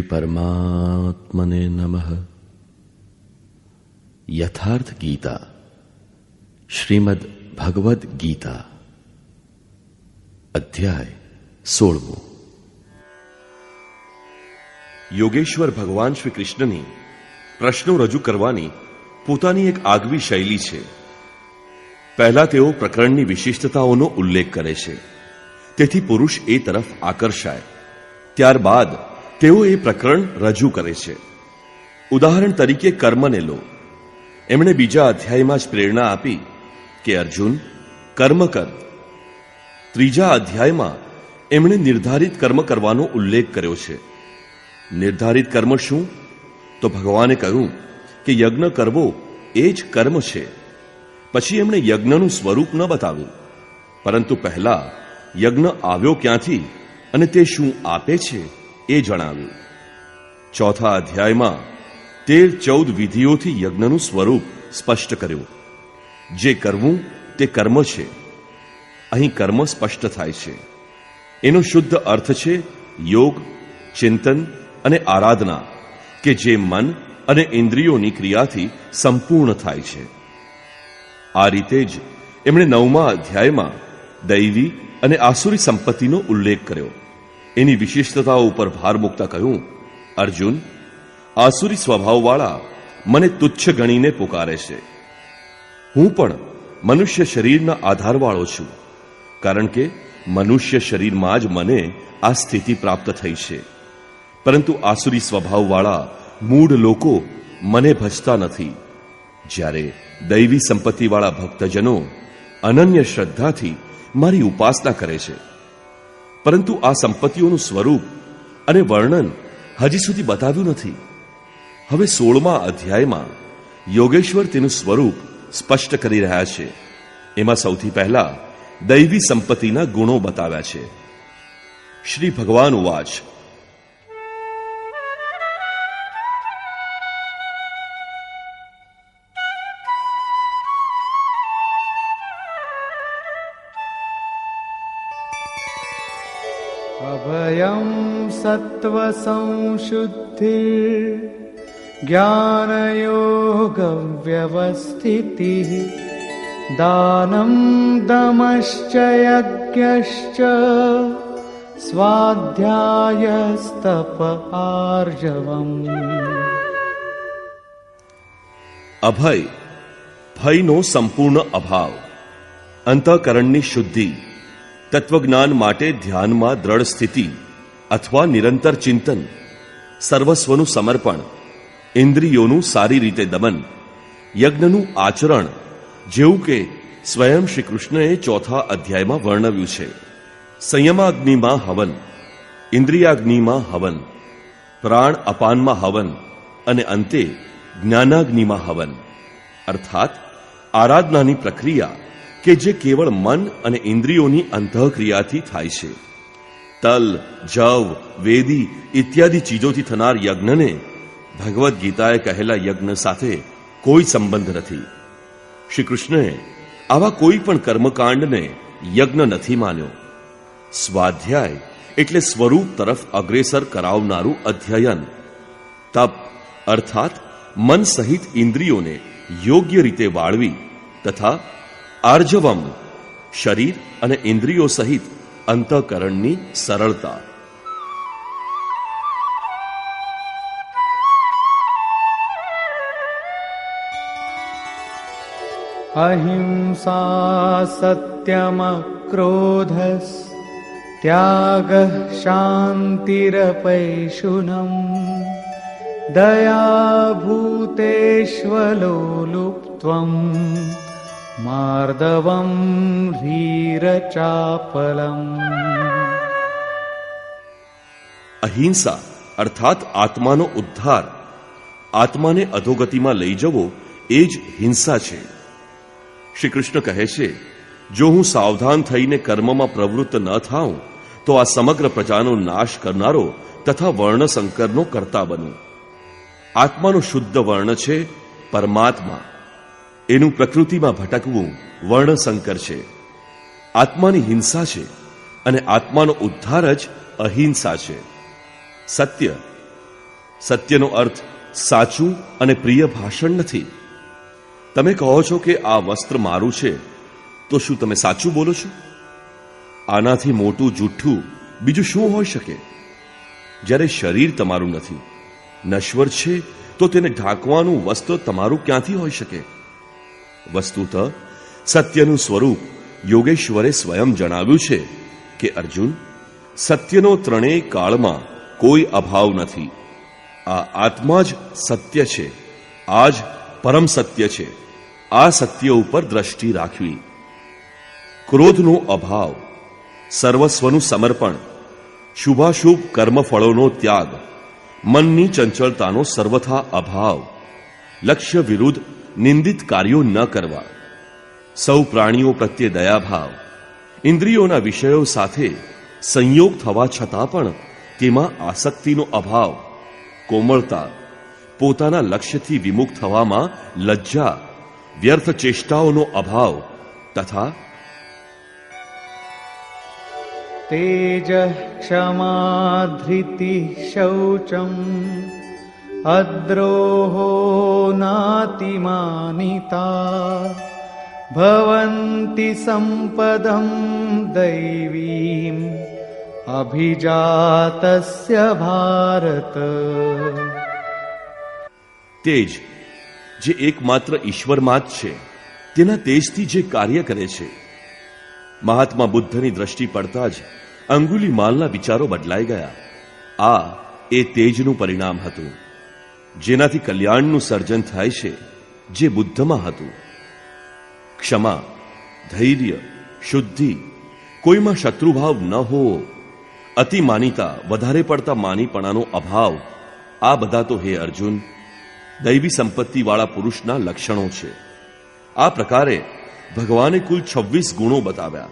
શ્રી પરમાત્મને નમઃ. યથાર્થ ગીતા, શ્રીમદ ભગવદ્ ગીતા, અધ્યાય 16. યોગેશ્વર ભગવાન શ્રી કૃષ્ણની પ્રશ્નો રજૂ કરવાની પોતાની એક આગવી શૈલી છે. પહેલા તેઓ પ્રકરણની વિશિષ્ટતાઓનો ઉલ્લેખ કરે છે, તેથી પુરુષ એ તરફ આકર્ષાય. ત્યારબાદ તેઓ એ પ્રકરણ રજૂ કરે છે. ઉદાહરણ તરીકે કર્મને લો. એમણે બીજા અધ્યાયમાં જ પ્રેરણા આપી કે અર્જુન, કર્મ કર. ત્રીજા અધ્યાયમાં એમણે નિર્ધારિત કર્મ કરવાનો ઉલ્લેખ કર્યો છે. નિર્ધારિત કર્મ શું? તો ભગવાને કહ્યું કે યજ્ઞ કરવો એ જ કર્મ છે. પછી એમણે યજ્ઞનું સ્વરૂપ ન બતાવ્યું, પરંતુ પહેલા યજ્ઞ આવ્યો ક્યાંથી અને તે શું આપે છે એ જણાવ્યું. ચોથા અધ્યાયમાં 13-14 વિધિઓથી યજ્ઞનું સ્વરૂપ સ્પષ્ટ કર્યું. જે કરવું તે કર્મ છે. અહીં કર્મ સ્પષ્ટ થાય છે. એનો શુદ્ધ અર્થ છે યોગ, ચિંતન અને આરાધના, કે જે મન અને ઇન્દ્રિયોની ક્રિયાથી સંપૂર્ણ થાય છે. આ રીતે જ એમણે 9મા અધ્યાયમાં દૈવી અને આસુરી સંપત્તિનો ઉલ્લેખ કર્યો. એની વિશિષ્ટતાઓ ઉપર ભાર મૂકતા કહ્યું, અર્જુન, આસુરી સ્વભાવવાળા મને તુચ્છ ગણીને પુકારે છે. હું પણ મનુષ્ય શરીરના આધારવાળો છું, કારણ કે મનુષ્ય શરીરમાં જ મને આ સ્થિતિ પ્રાપ્ત થઈ છે. પરંતુ આસુરી સ્વભાવવાળા મૂઢ લોકો મને ભજતા નથી. જ્યારે દૈવી સંપત્તિવાળા ભક્તજનો અનન્ય શ્રદ્ધાથી મારી ઉપાસના કરે છે. પરંતુ આ સંપત્તિઓનું સ્વરૂપ અને વર્ણન હજી સુધી બતાવ્યું નથી. હવે 16મા અધ્યાયમાં યોગેશ્વર તેનું સ્વરૂપ સ્પષ્ટ કરી રહ્યા છે. એમાં સૌથી પહેલા દૈવી સંપત્તિના ગુણો બતાવ્યા છે. શ્રી ભગવાન ઉવાચ, અભયં સત્વ સંશુદ્ધિ જ્ઞાનયોગ વ્યવસ્થિતિ દાનમ દમશ્ચ યજ્ઞશ્ચ સ્વાધ્યાયસ્તપ આર્જવમ. અભય, ભયનો સંપૂર્ણ અભાવ, અંતઃકરણની શુદ્ધિ, તત્વજ્ઞાન માટે ધ્યાનમાં દ્રઢ સ્થિતિ અથવા નિરંતર ચિંતન, સર્વસ્વનું સમર્પણ, ઇન્દ્રિયોનું સારી રીતે દમન, યજ્ઞનું આચરણ, જેવું કે સ્વયં શ્રી કૃષ્ણએ 4થા અધ્યાયમાં વર્ણવ્યું છે. સંયમાગ્નિમાં હવન, ઇન્દ્રિયાગ્નિમાં હવન, પ્રાણ અપાનમાં હવન અને અંતે જ્ઞાનાગ્નિમાં હવન. અર્થાત આરાધનાની પ્રક્રિયા કે જે કેવળ મન અને ઇન્દ્રિયોની અંતઃક્રિયાથી થાય છે. તલ, જવ, વેદી ઇત્યાદિ ચીજોથી થનાર યજ્ઞને ભગવદ્ ગીતાએ કહેલા યજ્ઞ સાથે કોઈ સંબંધ નથી. શ્રી કૃષ્ણએ આવા કોઈ પણ કર્મકાંડને યજ્ઞ નથી માન્યો. સ્વાધ્યાય એટલે સ્વરૂપ તરફ અગ્રેસર કરાવનારું અધ્યયન. તપ અર્થાત મન સહિત ઇન્દ્રિયોને યોગ્ય રીતે વાળવી તથા આર્જવમ શરીર અને ઇન્દ્રિયો સહિત અંતઃકરણની સરળતા. અહિંસા સત્યમ ક્રોધસ ત્યાગ શાંતિરપૈશુનમ દયા ભૂતેષ્વલોલુપ્ત્વમ માર્દવમ ધીરચાપલમ. અહિંસા અર્થાત આત્માનો ઉદ્ધાર, આત્માને અધોગતિમાં લઈ જવો એ જ હિંસા છે. શ્રી કૃષ્ણ કહે છે, જો હું સાવધાન થઈને કર્મમાં પ્રવૃત્ત ન થાઉં તો આ સમગ્ર પ્રજાનો નાશ કરનારો તથા વર્ણસંકરનો કર્તા બનું. આત્માનો શુદ્ધ વર્ણ છે પરમાત્મા. એનું પ્રકૃતિમાં ભટકવું વર્ણસંકર છે. આત્માની હિંસા છે અને આત્માનો ઉદ્ધાર જ અહિંસા છે. સત્ય સત્યનો અર્થ સાચું અને પ્રિય ભાષણ નથી. તમે કહો છો કે આ વસ્ત્ર મારું છે, તો શું તમે સાચું બોલો છો? આનાથી મોટું જૂઠ્ઠું બીજું શું હોઈ શકે? જ્યારે શરીર તમારું નથી, નશ્વર છે, તો તેને ઢાંકવાનું વસ્ત્ર તમારું ક્યાંથી હોઈ શકે? વસ્તુતઃ સત્યનું સ્વરૂપ યોગેશ્વરે સ્વયં જણાવ્યું છે કે અર્જુન, સત્યનો ત્રણેય કાળમાં કોઈ અભાવ નથી. આ આત્મા જ સત્ય છે. આ જ પરમ સત્ય છે. આ સત્ય ઉપર દ્રષ્ટિ રાખવી. ક્રોધનો અભાવ, સર્વસ્વનું સમર્પણ, શુભાશુભ કર્મફળોનો ત્યાગ, મનની ચંચળતાનો સર્વથા અભાવ, લક્ષ્ય વિરુદ્ધ નિંદિત કાર્યો ન કરવા, સૌ પ્રાણીઓ પ્રત્યે દયાભાવ, ઇન્દ્રિયોના વિષયો સાથે સંયોગ થવા છતાં પણ તેમાં આસક્તિનો અભાવ, કોમળતા, પોતાના લક્ષ્યથી વિમુખ થવામાં લજ્જા, વ્યર્થ ચેષ્ટાઓનો અભાવ તથા તેજ ક્ષમા ધૃતિ શૌચમ અદ્રોહો નાતિમાનિતા ભવન્તિ સંપદમ દૈવીમ અભિજાતસ્ય ભારત. તેજ, જે એકમાત્ર ઈશ્વરમાં જ છે, તેના તેજથી જે કાર્ય કરે છે. મહાત્મા બુદ્ધની દ્રષ્ટિ પડતા જ અંગુલિમાલના વિચારો બદલાઈ ગયા. આ એ તેજનું પરિણામ હતું, જેનાથી કલ્યાણનું સર્જન થાય છે, જે બુદ્ધમાં હતું. ક્ષમા, ધૈર્ય, શુદ્ધિ, કોઈમાં શત્રુભાવ ન હોવો, અતિમાનિતા, વધારે પડતા માનીપણાનો અભાવ, આ બધા તો હે અર્જુન દૈવી સંપત્તિવાળા પુરુષના લક્ષણો છે. આ પ્રકારે ભગવાને કુલ 26 ગુણો બતાવ્યા.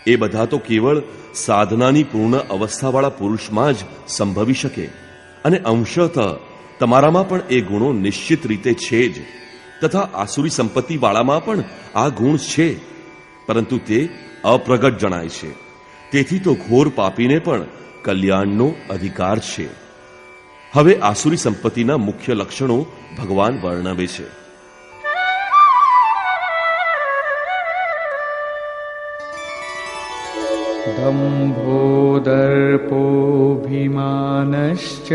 એ બધા તો કેવળ સાધનાની પૂર્ણ અવસ્થાવાળા પુરુષમાં જ સંભવી શકે, અને અંશતઃ તમારામાં પણ એ ગુણો નિશ્ચિત રીતે છે જ, તથા આસુરી સંપત્તિવાળામાં પણ આ ગુણ છે, પરંતુ તે અપ્રગટ જણાય છે. તેથી તો ઘોર પાપીને પણ કલ્યાણનો અધિકાર છે. હવે આસુરી સંપત્તિના મુખ્ય લક્ષણો ભગવાન વર્ણવે છે. દંભો દર્પોऽભિમાનશ્ચ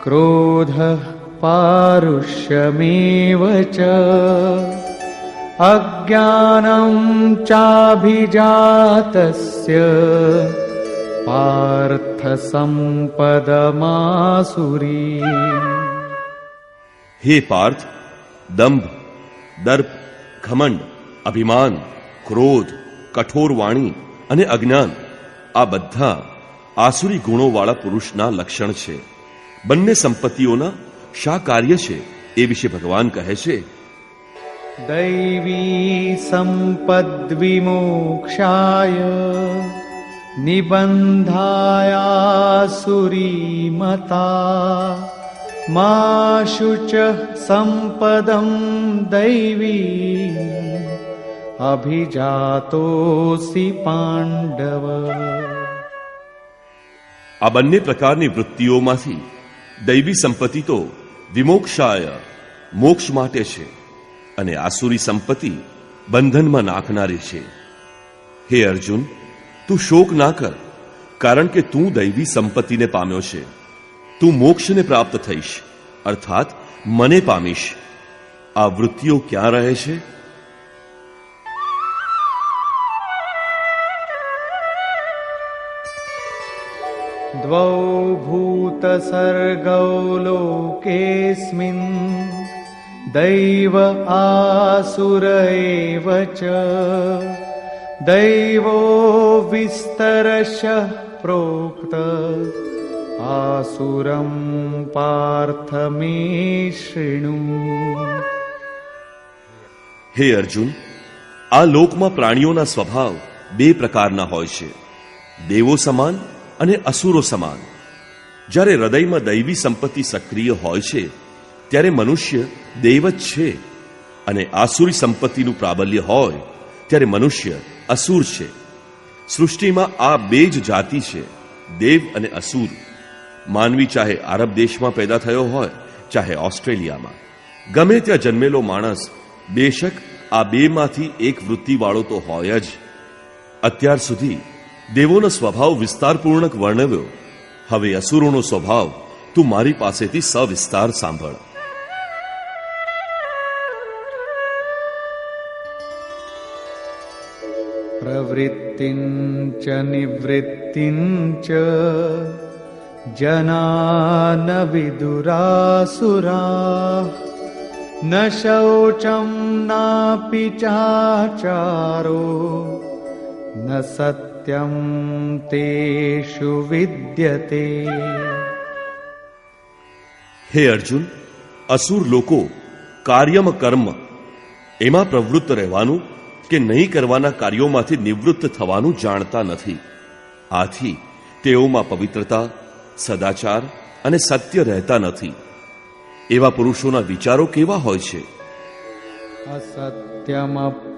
ક્રોધઃ પારુષ્યમેવ ચ અજ્ઞાનં ચાભિજાતસ્ય પાર્થ સંપદમાસુરી. હે પાર્થ, દંભ, દર્પ, ઘમંડ, અભિમાન, ક્રોધ, કઠોર વાણી અને અજ્ઞાન, આ બધા આસુરી ગુણોવાળા પુરુષના લક્ષણ છે. બંને સંપત્તિઓના શા કાર્ય છે એ વિશે ભગવાન કહે છે. દૈવી સંપદ વિમોક્ષાય નિબંધાયાસુરીમતા મા શુચ સંપદમ દૈવી અભિજાતોસી પાંડવ. આ બંને પ્રકારની વૃત્તિઓમાંથી દૈવી સંપત્તિ તો વિમોક્ષાય, મોક્ષ માટે છે, અને આસુરી સંપત્તિ બંધનમાં નાખનારી છે. હે અર્જુન, તું શોક ના કર, કારણ કે તું દૈવી સંપત્તિને પામ્યો છે. તું મોક્ષને પ્રાપ્ત થઈશ, અર્થાત મને પામીશ. આ વૃત્તિઓ ક્યાં રહે છે? દ્વૌ ભૂત સર્ગૌ લોકેસ્મિન દૈવ આસુર એવ ચ દૈવો વિસ્તરશ પ્રોક્ત આસુરમ પાર્થ મે શૃણુ. હે અર્જુન, આ લોકમાં પ્રાણીઓના સ્વભાવ બે પ્રકારના હોય છે, દેવો સમાન અને અસુરો સમાન. જ્યારે હૃદયમાં દૈવી સંપત્તિ સક્રિય હોય છે, ત્યારે મનુષ્ય દેવ જ છે, અને આસુરી સંપત્તિનું પ્રાબલ્ય હોય ત્યારે મનુષ્ય અસુર છે. સૃષ્ટિમાં આ બે જ જાતિ છે, દેવ અને અસુર. માનવી ચાહે આરબ દેશમાં પેદા થયો હોય, ચાહે ઓસ્ટ્રેલિયામાં, ગમે ત્યાં જન્મેલો માણસ બેશક આ બેમાંથી એક વૃત્તિવાળો તો હોય જ. અત્યાર સુધી દેવોનો સ્વભાવ વિસ્તારપૂર્વક વર્ણવ્યો. હવે અસુરોનો સ્વભાવ તું મારી પાસેથી સવિસ્તાર સાંભળ. પ્રવૃત્તિંચ નિવૃત્તિંચ જના ન વિદુરાસુરા ન શૌચમ નાપી ચાચારો ન સત્યમ તેષુ વિદ્યતે. હે અર્જુન, અસુર લોકો કાર્યમ કર્મ એમાં પ્રવૃત્ત રહેવાનું કે નહીં કરવાના કાર્યોમાંથી નિવૃત્ત થવાનું જાણતા નથી. આથી તેઓમાં પવિત્રતા, સદાચાર અને સત્ય રહેતા નથી. એવા પુરુષોના વિચારો કેવા હોય છે? અસત્યમ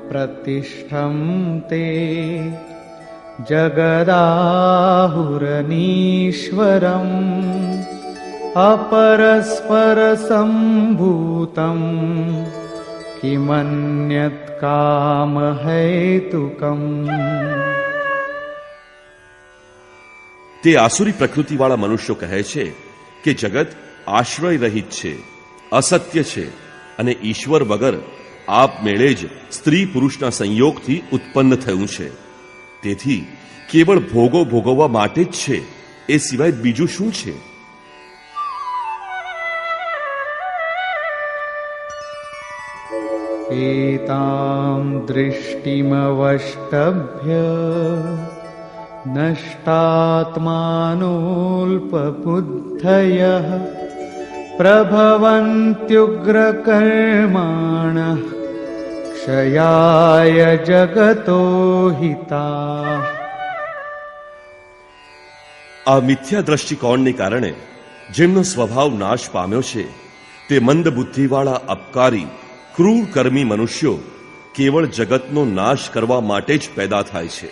પ્રતિષ્ઠમ તે જગદાહુરનીશ્વરમ અપરસ્પર સંભૂતમ કિમન્યત કામ હેતુકમ. તે આસુરી પ્રકૃતિવાળા મનુષ્યો કહે છે કે જગત આશ્રય રહિત છે, અસત્ય છે અને ઈશ્વર વગર આપમેળે જ સ્ત્રી પુરુષના સંયોગથી ઉત્પન્ન થયું છે. તેથી કેવળ ભોગો ભોગવવા માટે જ છે, એ સિવાય બીજું શું છે? એતામ દૃષ્ટિમવષ્ટભ્ય નષ્ટાત્માનોલ્પબુદ્ધયઃ પ્રભવન્ત્યુગ્રકર્માણઃ ક્ષયાય જગતો હિતાઃ. આ મિથ્યા દ્રષ્ટિકોણને કારણે જેમનો સ્વભાવ નાશ પામ્યો છે તે મંદ બુદ્ધિવાળા અપકારી ક્રૂર કર્મી મનુષ્યો કેવળ જગતનો નાશ કરવા માટે જ પેદા થાય છે.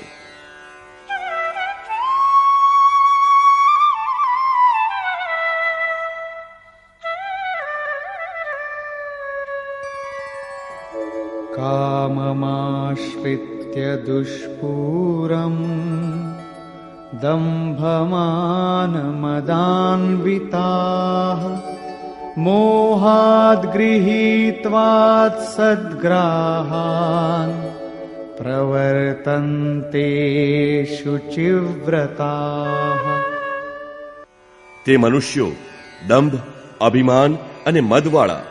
કામમાશ્રિત્ય દુષ્પૂરમ દંભમાનમદાન્વિતાઃ મોહાદ ગૃહીત્વાત સદ્ગ્રાહાન પ્રવર્તન્તે શુચિવ્રતાઃ. તે મનુષ્યો દંભ, અભિમાન અને મદવાળા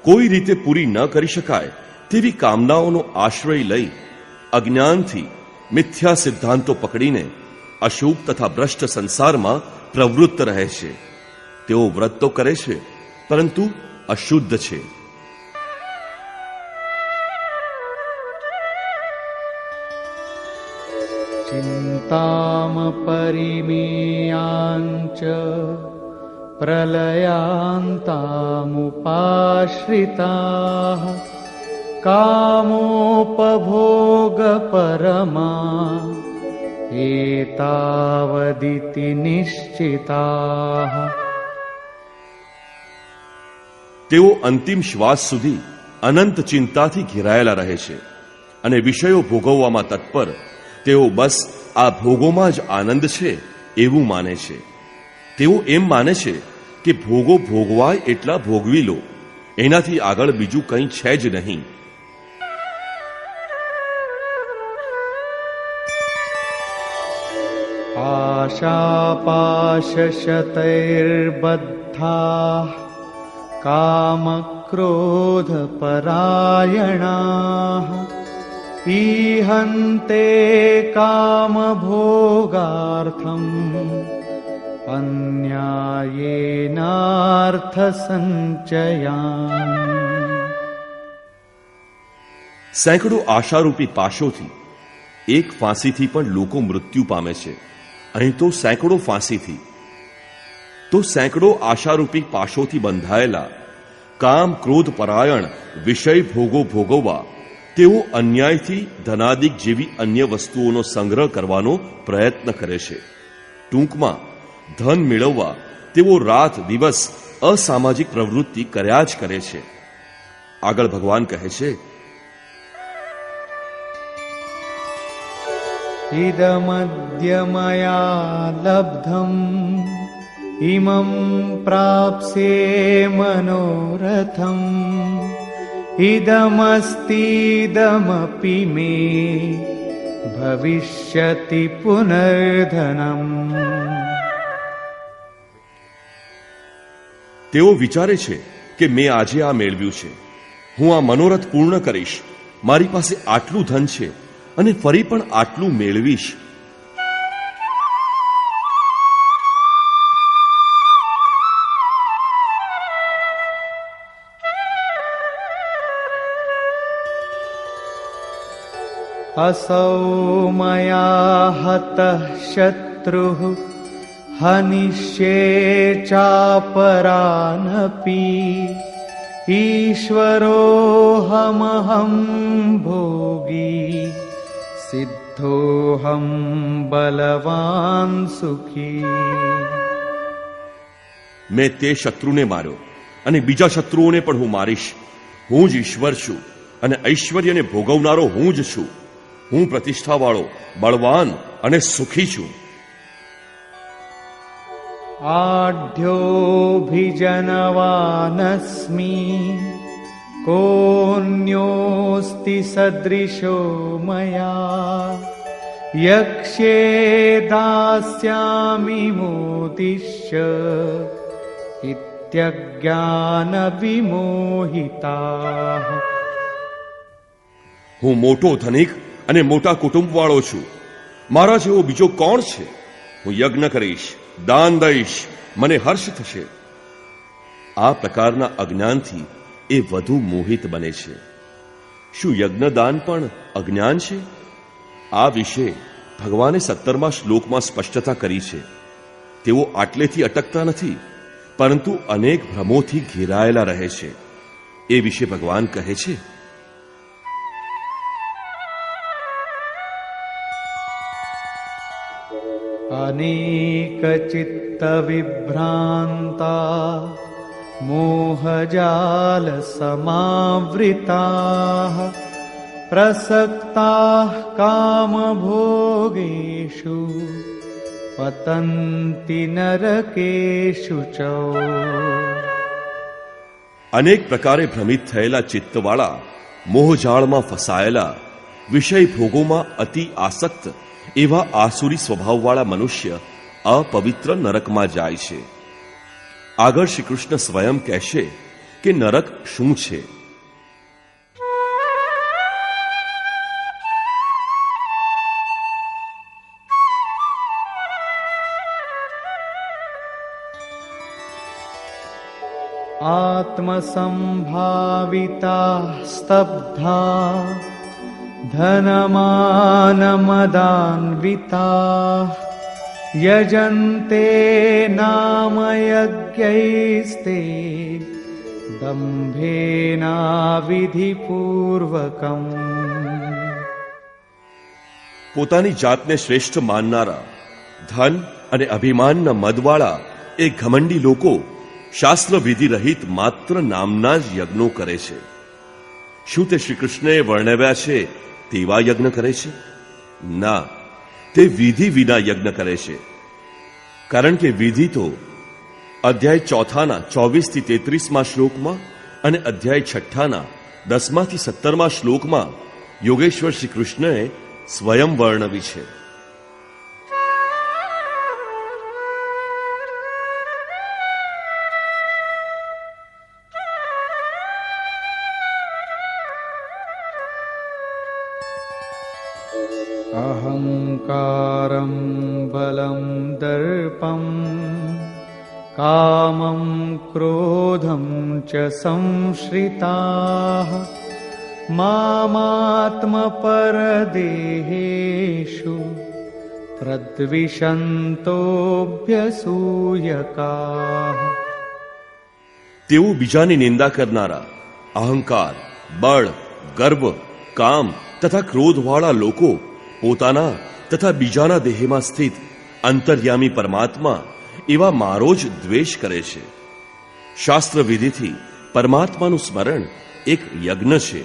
કોઈ રીતે પૂરી ન કરી શકાય તેવી કામનાઓનો આશ્રય લઈ અજ્ઞાનથી મિથ્યા સિદ્ધાંતો પકડીને અશુભ તથા ભ્રષ્ટ સંસારમાં પ્રવૃત્ત રહે છે. તેઓ વ્રત તો કરે છે પરંતુ અશુદ્ધ છે. ચિંતામ પરિમેયાંચ પ્રલયાન્તામુપાશ્રિતાઃ કામોપભોગ પરમા એતાવદિતિ નિશ્ચિતાઃ. તેઓ અંતિમ શ્વાસ સુધી અનંત ચિંતાથી ઘેરાયેલા રહે છે અને વિષયો ભોગવવામાં તત્પર. તેઓ બસ આ ભોગોમાં જ આનંદ છે એવું માને છે. તેઓ એમ માને છે કે ભોગો ભોગવાય એટલા ભોગવી લો, એનાથી આગળ બીજું કંઈ છે જ નહીં. આશાપાશશતૈર્બદ્ધાઃ કામક્રોધપરાયણાઃ ઈહન્તે કામભોગાર્થમ અન્યાયેનાર્થસંચયાન. સેંકડો આશારૂપી પાશોથી એક ફાંસીથી પણ લોકો મૃત્યુ પામે છે. અહીં તો સેંકડો ફાંસીથી, તો સેંકડો આશારૂપી પાશોથી બંધાયેલા કામ ક્રોધ પરાયણ વિષય ભોગો ભોગવવા તેઓ અન્યાયથી ધનાદિક જેવી અન્ય વસ્તુઓનો સંગ્રહ કરવાનો પ્રયત્ન કરે છે. ટૂંકમાં ધન મેળવવા તેઓ રાત દિવસ અસામાજિક પ્રવૃત્તિ કર્યા જ કરે છે. આગળ ભગવાન કહે છે, ઇદમદ્ય મયા લબ્ધમ ઇમં પ્રાપ્સ્યે મનોરથમ ઇદમસ્તીદમપિ મે ભવિષ્યતિ પુનર્ધનમ. તેઓ વિચારે છે કે મેં આજે આ મેળવ્યું છે, હું આ મનોરથ પૂર્ણ કરીશ, મારી પાસે આટલું ધન છે અને ફરી પણ આટલું મેળવીશ. असौ મયા હતઃ શત્રુઃ હનિષ્યે ચાપરાનપી ઈશ્વરોऽહમહં ભોગી સિદ્ધોऽહં બલવાન સુખી. મેં તે શત્રુને માર્યો અને બીજા શત્રુઓને પણ હું મારીશ. હું જ ઈશ્વર છું અને ઐશ્વર્યને ભોગવનારો હું જ છું. હું પ્રતિષ્ઠાવાળો, બળવાન અને સુખી છું. આઢ્યોऽભિજનવાનસ્મિ કોऽન્યોऽસ્તિ સદૃશો મયા યક્ષ્યે દાસ્યામિ મોદિષ્ય ઇત્યજ્ઞાન વિમોહિતાઃ. હું મોટો ધનિક અને મોટા કુટુંબવાળો છું. મારા જેવો બીજો કોણ છે? હું યજ્ઞ કરીશ, દાન દઈશ, મને હર્ષ થશે. આ પ્રકારના અજ્ઞાનથી એ વધુ મોહિત બને છે. શું યજ્ઞદાન પણ અજ્ઞાન છે? આ વિશે ભગવાને 17મા શ્લોકમાં સ્પષ્ટતા કરી છે. તેઓ આટલેથી અટકતા નથી, પરંતુ અનેક ભ્રમોથી ઘેરાયેલા રહે છે. એ વિશે ભગવાન કહે છે, અનેકચિત્તવિભ્રાન્તા મોહજાલ સમાવૃતાઃ પ્રસક્તાઃ કામભોગેષુ પતન્તિ નરકેષુ ચ. અનેક પ્રકારે ભ્રમિત થયેલા ચિત્તવાળા, મોહજાળમાં ફસાયેલા, વિષય ભોગોમાં અતિ આસક્ત એવા આસુરી સ્વભાવવાળા મનુષ્ય અપવિત્ર નરકમાં જાય છે. આગળ શ્રી કૃષ્ણ સ્વયં કહેશે કે નરક શું છે. આત્મસંભાવિતા સ્તબ્ધા ધનમાનમદાન્વિતા યજન્તે નામ યજ્ઞૈસ્તે દંભેનાવિધિપૂર્વકમ. પોતાની જાતને શ્રેષ્ઠ માનનારા, ધન અને અભિમાનના મદવાળા એ ઘમંડી લોકો શાસ્ત્ર વિધિ રહિત માત્ર નામના જ યજ્ઞો કરે છે. શું તે શ્રી કૃષ્ણએ વર્ણવ્યા છે તેવા યજ્ઞ કરે છે? ના, તે વિધિ વિના યજ્ઞ કરે છે. કારણ કે વિધિ તો અધ્યાય 4ના 24 થી 33માં શ્લોકમાં અને અધ્યાય 6ના 10 થી 17માં શ્લોકમાં યોગેશ્વર શ્રી કૃષ્ણએ સ્વયં વર્ણવી છે. અહંકારં બલં દર્પં કામં ક્રોધં ચ સંશ્રિતાઃ મામાત્મપરદેહેષુ પ્રદ્વિષંતોભ્યસૂયકાઃ. તેઓ બીજાની નિંદા કરનારા, અહંકાર, બળ, ગર્વ, કામ તથા ક્રોધવાળા લોકો પોતાના તથા બીજાના દેહમાં સ્થિત અંતર્યામી પરમાત્મા એવા મારો જ દ્વેષ કરે છે. શાસ્ત્ર વિધિથી પરમાત્માનું સ્મરણ એક યજ્ઞ છે.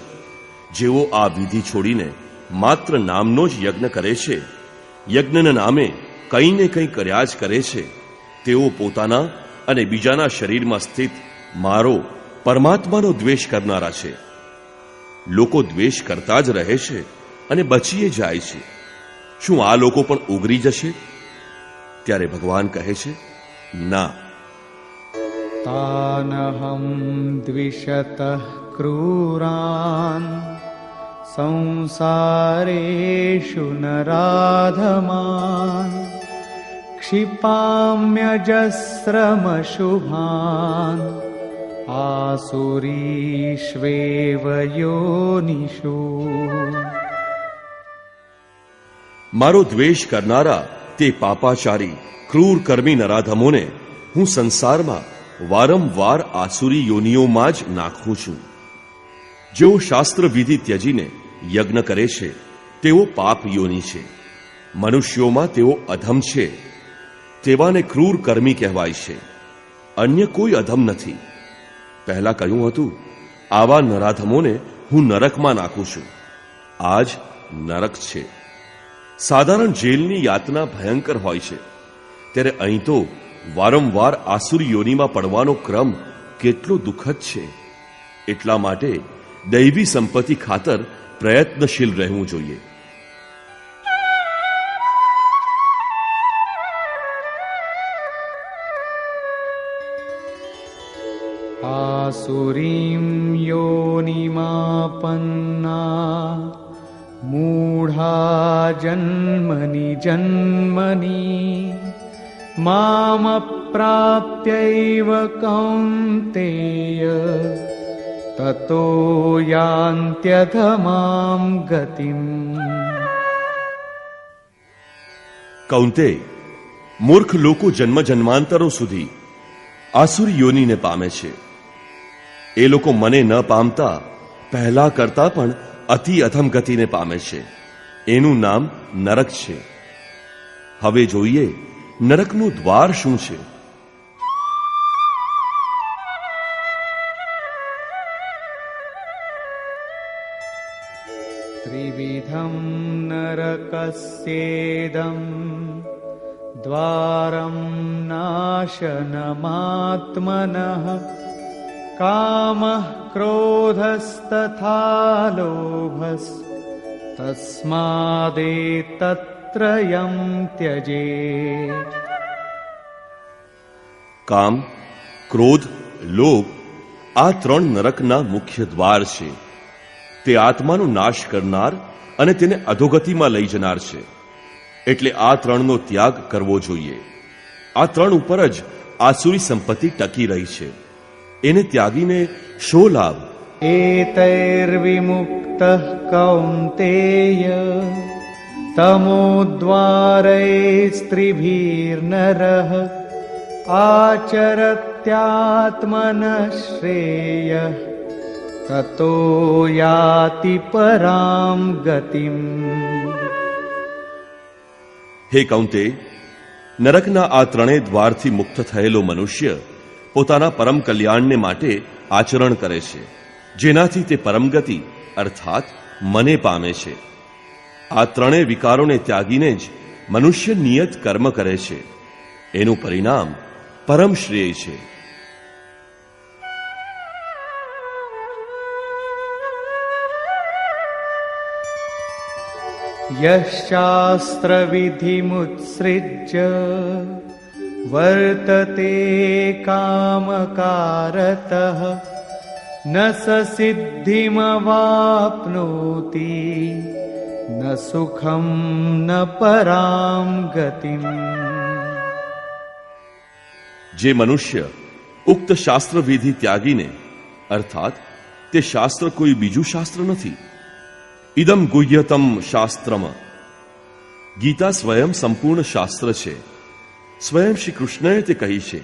જેઓ આ વિધિ છોડીને માત્ર નામનો જ યજ્ઞ કરે છે, યજ્ઞના નામે કંઈ ને કંઈ કર્યા જ કરે છે, તેઓ પોતાના અને બીજાના શરીરમાં સ્થિત મારો પરમાત્માનો દ્વેષ કરનારા છે. લોકો દ્વેષ કરતા જ રહે છે અને બચીએ જાય છે. શું આ લોકો પણ ઉગરી જશે? ત્યારે ભગવાન કહે છે, ના. તાનહમ દ્વિષતઃ ક્રૂરાન સંસારેષુ નરાધમાન ક્ષિપામ્યજસ્રમશુભાન આસુરીષ્વેવ યોનિષુ. મારો દ્વેષ કરનારા તે પાપાચારી ક્રૂર કર્મી નરાધમોને હું સંસારમાં વારંવાર આસુરી યોનિઓમાં જ નાખું છું. જેઓ શાસ્ત્ર વિધિ ત્યજીને યજ્ઞ કરે છે તેઓ પાપ યોનિ છે. મનુષ્યોમાં તેઓ અધમ છે. તેવાને ક્રૂર કર્મી કહેવાય છે. અન્ય કોઈ અધમ નથી. પહેલા કહ્યું હતું, આવા નરાધમોને હું નરકમાં નાખું છું. આ જ નરક છે. સાધારણ જેલની યાતના ભયંકર હોય છે, ત્યારે અહીં તો વારંવાર આસુરી યોનિમાં પડવાનો ક્રમ કેટલો દુઃખદ છે. એટલા માટે દૈવી સંપત્તિ ખાતર પ્રયત્નશીલ રહેવું જોઈએ. આસુરીમ યોનિમાપન્ના મૂઢા જન્મની જન્મની મામપ્રાપ્યૈવ કૌન્તેય તતો યાન્ત્યધમામ ગતિમ. કૌંતે, મૂર્ખ લોકો જન્મ જન્માંતરો સુધી આસુરી યોનિને પામે છે. એ લોકો મને ન પામતા પહેલા કરતા પણ અતિ અધમ ગતિને પામે છે. એનું નામ નરક છે. હવે જોઈએ નરકનું દ્વાર શું છે. ત્રિવિધમ નરકસ્યેદમ દ્વારમ નાશનમાત્મનઃ કામઃ ક્રોધસ્તથા લોભસ તસ્માદેતત્રયં ત્યજેત. કામ, ક્રોધ, લોભ આ ત્રણ નરકના મુખ્ય દ્વાર છે. તે આત્માનો નાશ કરનાર અને તેને અધોગતિમાં લઈ જનાર છે. એટલે આ ત્રણનો ત્યાગ કરવો જોઈએ. આ ત્રણ ઉપર જ આસુરી સંપત્તિ ટકી રહી છે. એને ત્યાગીને શો લાભ? એતૈર્વિમુક્તઃ કૌન્તેય તમોદ્વારૈસ્ત્રિભીર્નરઃ આચરત્યાત્મનઃ શ્રેયઃ તતો યાતિ પરામ ગતિમ. હે કૌંતે, નરકના આ ત્રણેય દ્વારથી મુક્ત થયેલો મનુષ્ય પોતાના પરમ કલ્યાણને માટે આચરણ કરે છે, જેનાથી તે પરમગતિ અર્થાત મને પામે છે. આ ત્રણેય વિકારોને ત્યાગીને જ મનુષ્ય નિયત કર્મ કરે છે. એનું પરિણામ પરમ શ્રેય છે. યશાસ્ત્ર વિધિમુત્સૃજ્ય વર્તતે કામકારતઃ ન સ સિદ્ધિમવાપ્નોતિ ન સુખમ ન પરામ ગતિમ. જે મનુષ્ય ઉક્ત શાસ્ત્ર વિધિ ત્યાગીને અર્થાત તે શાસ્ત્ર કોઈ બીજું શાસ્ત્ર નથી. ઇદમ ગુહ્યતમ શાસ્ત્રમ. ગીતા સ્વયં સંપૂર્ણ શાસ્ત્ર છે. સ્વયં શ્રી કૃષ્ણએ તે કહી છે.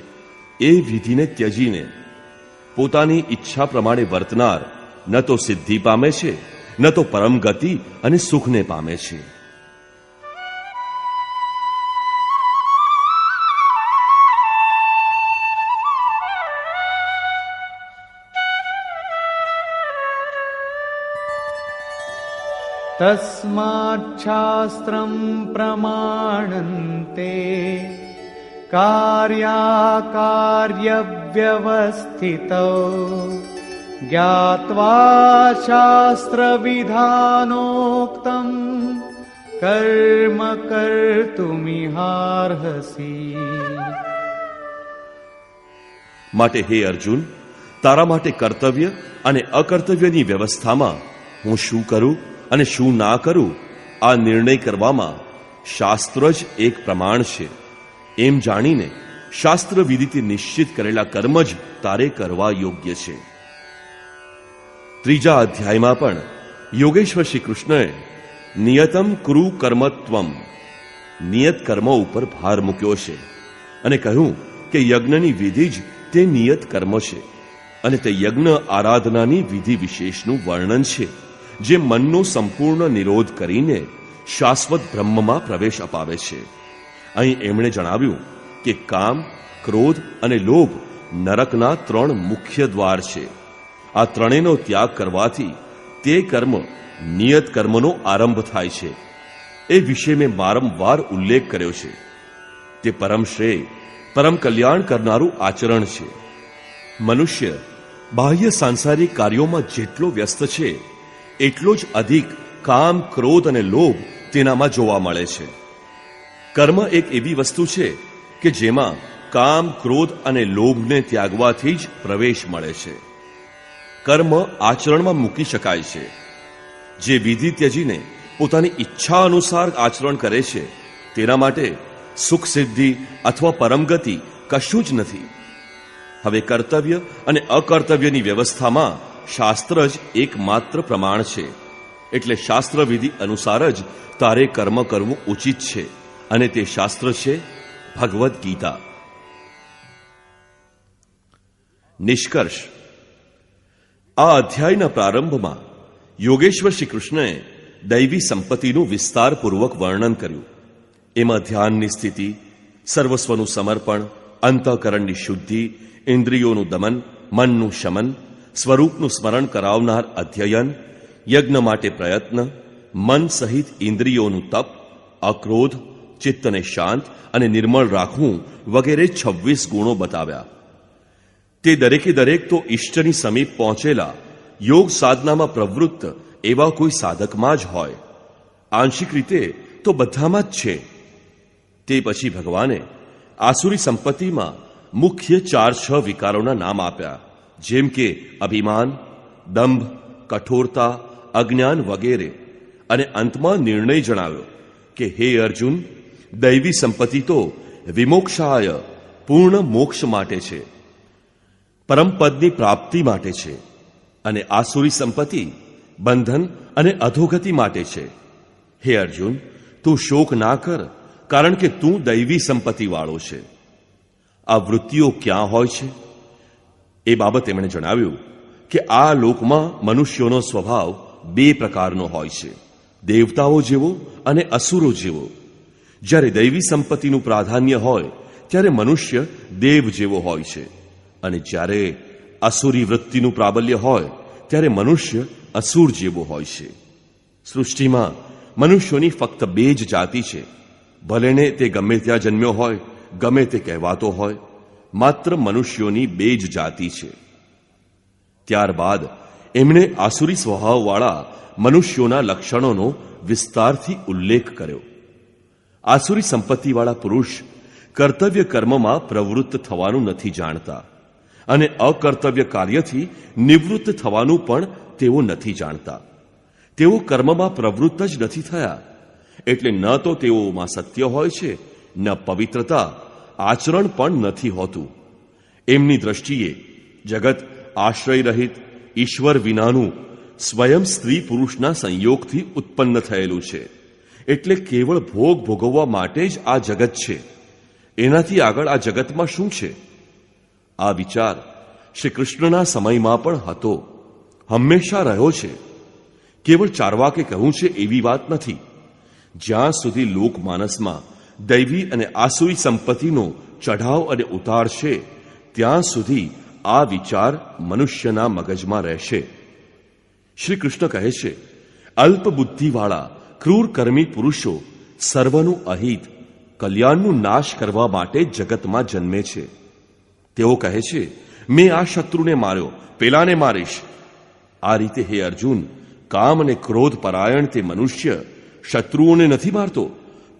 એ વિધિને ત્યજીને પોતાની ઈચ્છા પ્રમાણે વર્તનાર ન તો સિદ્ધિ પામે છે, ન તો પરમ ગતિ અને સુખને પામે છે. તસ્માચ્છાસ્ત્રં પ્રમાણન્તે કાર્યાકાર્યવ્યવસ્થિતૌ જ્ઞાત્વા શાસ્ત્રવિધાનોક્તં કર્મ કર્તુમિહાર્હસી. માટે હે અર્જુન, તારા માટે કર્તવ્ય અને અકર્તવ્યની વ્યવસ્થામાં હું શું કરું અને શું ના કરું આ નિર્ણય કરવામાં શાસ્ત્ર જ એક પ્રમાણ છે. એમ જાણીને શાસ્ત્ર વિધિથી નિશ્ચિત કરેલા કર્મ જ તારે કરવા યોગ્ય છે. ત્રીજા અધ્યાયમાં પણ યોગેશ્વર શ્રી કૃષ્ણએ નિયતમ કુરુ કર્મત્વમ, નિયત કર્મ ઉપર ભાર મૂક્યો છે અને કહ્યું કે યજ્ઞની વિધિ જ તે નિયત કર્મ છે અને તે યજ્ઞ આરાધનાની વિધિ વિશેષનું વર્ણન છે, જે મનનો સંપૂર્ણ નિરોધ કરીને શાશ્વત બ્રહ્મમાં પ્રવેશ અપાવે છે. અહીં એમણે જણાવ્યું કે કામ, ક્રોધ અને લોભ નરકના 3 મુખ્ય દ્વાર છે. આ ત્રણેયનો ત્યાગ કરવાથી તે કર્મ નિયત કર્મનો આરંભ થાય છે. એ વિશે મેં વારંવાર ઉલ્લેખ કર્યો છે. તે પરમ શ્રેય, પરમ કલ્યાણ કરનારું આચરણ છે. મનુષ્ય બાહ્ય સાંસારિક કાર્યોમાં જેટલો વ્યસ્ત છે એટલો જ અધિક કામ, ક્રોધ અને લોભ તેનામાં જોવા મળે છે. કર્મ એક એવી વસ્તુ છે કે જેમાં કામ, ક્રોધ અને લોભને ત્યાગવાથી જ પ્રવેશ મળે છે. કર્મ આચરણમાં મૂકી શકાય છે. જે વિધિ ત્યજીને પોતાની ઈચ્છા અનુસાર આચરણ કરે છે તેના માટે સુખ, સિદ્ધિ અથવા પરમગતિ કશું જ નથી. હવે કર્તવ્ય અને અકર્તવ્યની વ્યવસ્થામાં શાસ્ત્ર જ એકમાત્ર પ્રમાણ છે. એટલે શાસ્ત્ર વિધિ અનુસાર જ તારે કર્મ કરવું ઉચિત છે અને તે શાસ્ત્ર છે ભગવદ્ ગીતા. નિષ્કર્ષ. આ અધ્યાયના પ્રારંભમાં યોગેશ્વર શ્રી કૃષ્ણએ દૈવી સંપત્તિનું વિસ્તારપૂર્વક વર્ણન કર્યું. એમાં ધ્યાનની સ્થિતિ, સર્વસ્વનું સમર્પણ, અંતઃકરણની શુદ્ધિ, ઇન્દ્રિયોનું દમન, મનનું શમન, સ્વરૂપનું સ્મરણ કરાવનાર અધ્યયન, યજ્ઞ માટે પ્રયત્ન, મન સહિત ઇન્દ્રિયોનું તપ, અક્રોધ, ચિત્તને શાંત અને નિર્મળ રાખવું વગેરે 26 ગુણો બતાવ્યા. તે દરેકે દરેક તો ઈષ્ટની સમીપ પહોંચેલા યોગ સાધનામાં પ્રવૃત્ત એવા કોઈ સાધકમાં જ હોય. આંશિક રીતે તો બધામાં જ છે. તે પછી ભગવાને આસુરી સંપત્તિમાં મુખ્ય 4-6 વિકારોના નામ આપ્યા, જેમ કે અભિમાન, દંભ, કઠોરતા, અજ્ઞાન વગેરે. અને અંતમાં નિર્ણય જણાવ્યો કે હે અર્જુન, દૈવી સંપત્તિ તો વિમોક્ષાય, પૂર્ણ મોક્ષ માટે છે, પરમપદની પ્રાપ્તિ માટે છે, અને આસુરી સંપત્તિ બંધન અને અધોગતિ માટે છે. હે અર્જુન, તું શોક ના કર, કારણ કે તું દૈવી સંપત્તિ વાળો છે. આ વૃત્તિઓ ક્યાં હોય છે એ બાબત એમણે જણાવ્યું કે આ લોકમાં મનુષ્યોનો સ્વભાવ 2 પ્રકારનો હોય છે, દેવતાઓ જેવો અને અસુરો જેવો. જ્યારે દૈવી સંપત્તિનું પ્રાધાન્ય હોય ત્યારે મનુષ્ય દેવ જેવો હોય છે, અને જ્યારે અસુરી વૃત્તિનું પ્રાબલ્ય હોય ત્યારે મનુષ્ય અસુર જેવો હોય છે. સૃષ્ટિમાં મનુષ્યોની ફક્ત 2 જ જાતિ છે, ભલેને તે ગમે ત્યાં જન્મ્યો હોય, ગમે તે કહેવાતો હોય, માત્ર મનુષ્યોની 2 જ જાતિ છે. ત્યારબાદ એમણે આસુરી સ્વભાવવાળા મનુષ્યોના લક્ષણોનો વિસ્તારથી ઉલ્લેખ કર્યો. આસુરી સંપત્તિવાળા પુરુષ કર્તવ્ય કર્મમાં પ્રવૃત્ત થવાનું નથી જાણતા, અને અકર્તવ્ય કાર્યથી નિવૃત્ત થવાનું પણ તેઓ નથી જાણતા. તેઓ કર્મમાં પ્રવૃત્ત જ નથી થયા, એટલે ન તો તેઓમાં સત્ય હોય છે, ન પવિત્રતા, આચરણ પણ નથી હોતું. એમની દ્રષ્ટિએ જગત આશ્રય રહિત, ઈશ્વર વિનાનું, સ્વયં સ્ત્રી પુરુષના સંયોગથી ઉત્પન્ન થયેલું છે. એટલે કેવળ ભોગ ભોગવવા માટે જ આ જગત છે. એનાથી આગળ આ જગતમાં શું છે? આ વિચાર શ્રી કૃષ્ણના સમયમાં પણ હતો, હંમેશા રહ્યો છે. કેવળ ચાર્વાકે કહ્યું છે એવી વાત નથી. જ્યાં સુધી લોકમાનસમાં દૈવી અને આસુરી સંપત્તિનો ચઢાવ અને ઉતાર છે, ત્યાં સુધી આ વિચાર મનુષ્યના મગજમાં રહેશે. શ્રી કૃષ્ણ કહે છે, અલ્પ બુદ્ધિવાળા ક્રૂર કર્મી પુરુષો સર્વનું અહિત કલ્યાણનું નાશ કરવા માટે જગતમાં જન્મે છે. તેઓ કહે છે, મેં આ શત્રુને માર્યો, પેલાને મારીશ. આ રીતે હે અર્જુન, કામ અને ક્રોધ પરાયણ તે મનુષ્ય શત્રુઓને નથી મારતો,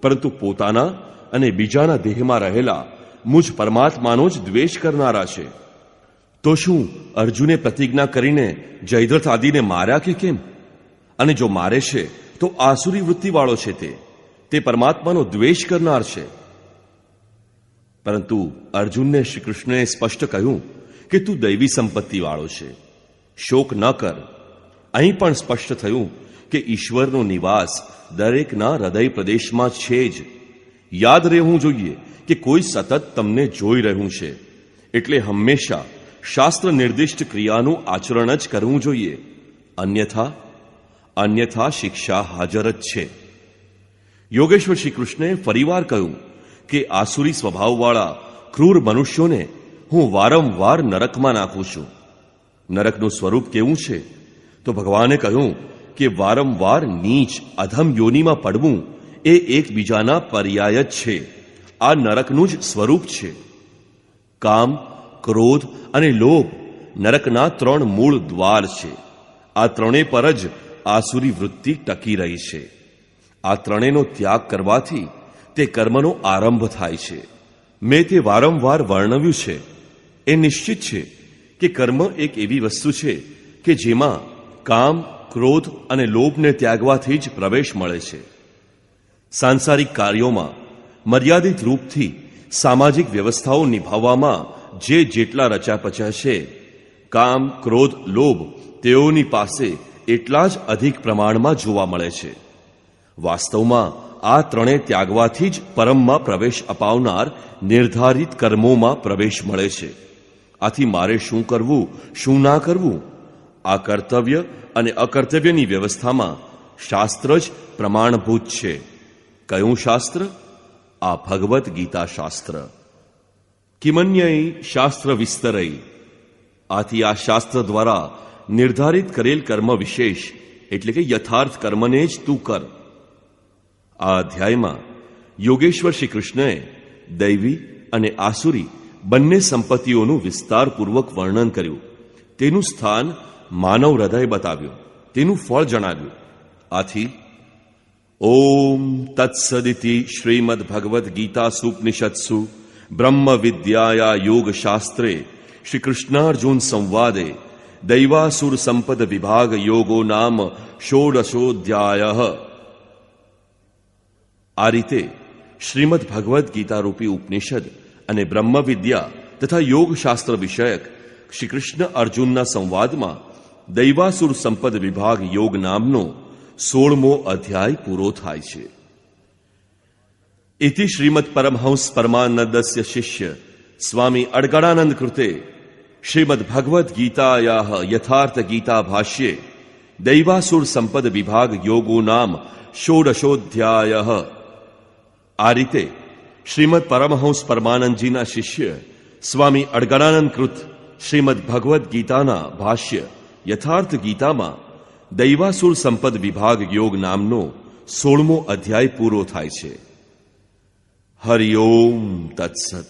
પરંતુ પોતાના અને બીજાના દેહમાં રહેલા મુજ પરમાત્માનો જ દ્વેષ કરનારા છે. તો શું અર્જુને પ્રતિજ્ઞા કરીને જયદ્રથ આદિને માર્યા કે કેમ? અને જો મારે છે તો આસુરી વૃત્તિવાળો છે, તે પરમાત્માનો દ્વેષ કરનાર છે. પરંતુ અર્જુનને શ્રી કૃષ્ણએ સ્પષ્ટ કહ્યું કે તું દૈવી સંપત્તિવાળો છે, શોક ન કર. અહીં પણ સ્પષ્ટ થયું કે ઈશ્વરનો નિવાસ દરેકના હૃદય પ્રદેશમાં છે જ. યાદ રહેવું જોઈએ કે કોઈ સતત તમને જોઈ રહ્યું છે, એટલે હંમેશા શાસ્ત્ર નિર્દિષ્ટ ક્રિયાનું આચરણ જ કરવું જોઈએ. અન્યથા શિક્ષા હાજર જ છે. યોગેશ્વર શ્રી કૃષ્ણએ ફરીવાર કહ્યું કે આસુરી સ્વભાવવાળા ક્રૂર મનુષ્યોને હું વારંવાર નરકમાં નાખું છું. નરકનું સ્વરૂપ કેવું છે? તો ભગવાને કહ્યું કે વારંવાર નીચ અધમ યોનિમાં પડવું એ એકબીજાના પર્યાય જ છે. આ નરકનું જ સ્વરૂપ છે. કામ, ક્રોધ અને લોભ નરકના 3 મૂળ દ્વાર છે. આ ત્રણે પર જ આસુરી વૃત્તિ ટકી રહી છે. આ ત્રણેયનો ત્યાગ કરવાથી તે કર્મનો આરંભ થાય છે. મેં તે વારંવાર વર્ણવ્યું છે. એ નિશ્ચિત છે કે કર્મ એક એવી વસ્તુ છે કે જેમાં કામ, ક્રોધ અને લોભને ત્યાગવાથી જ પ્રવેશ મળે છે. સાંસારિક કાર્યોમાં મર્યાદિત રૂપથી સામાજિક વ્યવસ્થાઓ નિભાવવામાં જે જેટલા રચાપચા છે, કામ, ક્રોધ, લોભ તેઓની પાસે એટલા જ અધિક પ્રમાણમાં જોવા મળે છે. વાસ્તવમાં આ ત્રણે ત્યાગવાથી જ પરમમાં પ્રવેશ અપાવનાર નિર્ધારિત કર્મોમાં પ્રવેશ મળે છે. આથી મારે શું કરવું, શું ના કરવું, આ કર્તવ્ય અને અકર્તવ્યની વ્યવસ્થામાં શાસ્ત્ર જ પ્રમાણભૂત છે. કયું શાસ્ત્ર? આ ભગવદ્ ગીતા શાસ્ત્ર. કિમન્યૈ શાસ્ત્ર વિસ્તરૈ. આથી આ શાસ્ત્ર દ્વારા નિર્ધારિત કરેલ કર્મ વિશેષ એટલે કે યથાર્થ કર્મને જ તું કર. આ અધ્યાયમાં યોગેશ્વર શ્રી કૃષ્ણએ દૈવી અને આસુરી બંને સંપત્તિઓનું વિસ્તારપૂર્વક વર્ણન કર્યું. તેનું સ્થાન માનવ હૃદય બતાવ્યું, તેનું ફળ જણાવ્યું. આથી ઓમ તત્સદિતિ શ્રીમદ ભગવદ્ ગીતા સુપનિષત્સુ બ્રહ્મ વિદ્યાયા યોગ શાસ્ત્રે શ્રી કૃષ્ણાર્જુન સંવાદે દૈવાસુર સંપદ વિભાગ યોગો નામ ષોડશોધ્યાય. આ રીતે શ્રીમદ ભગવદ્ ગીતા રૂપી ઉપનિષદ અને બ્રહ્મ વિદ્યા તથા યોગ શાસ્ત્ર વિષયક શ્રી કૃષ્ણ અર્જુનના સંવાદમાં દૈવાસુર સંપદ વિભાગ યોગ નામનો 16મો અધ્યાય પૂરો થાય છે. ઇતિ શ્રીમદ પરમહંસ પરમાનંદસ્ય શિષ્ય સ્વામી અડગડાનંદ કૃતે શ્રીમદ ભગવદ્ ગીતાયાઃ યથાર્થ ગીતા ભાષ્યે દૈવાસુર સંપદ વિભાગ યોગો નામ ષોડશોધ્યાય. આ રીતે શ્રીમદ પરમહંસ પરમાનંદજીના શિષ્ય સ્વામી અડગડાનંદ કૃત શ્રીમદ ભગવદ્ ગીતાના ભાષ્ય યથાર્થ ગીતામાં દૈવાસુર સંપદ વિભાગ યોગ નામનો 16મો અધ્યાય પૂરો થાય છે. હરિ ઓમ તત્સત.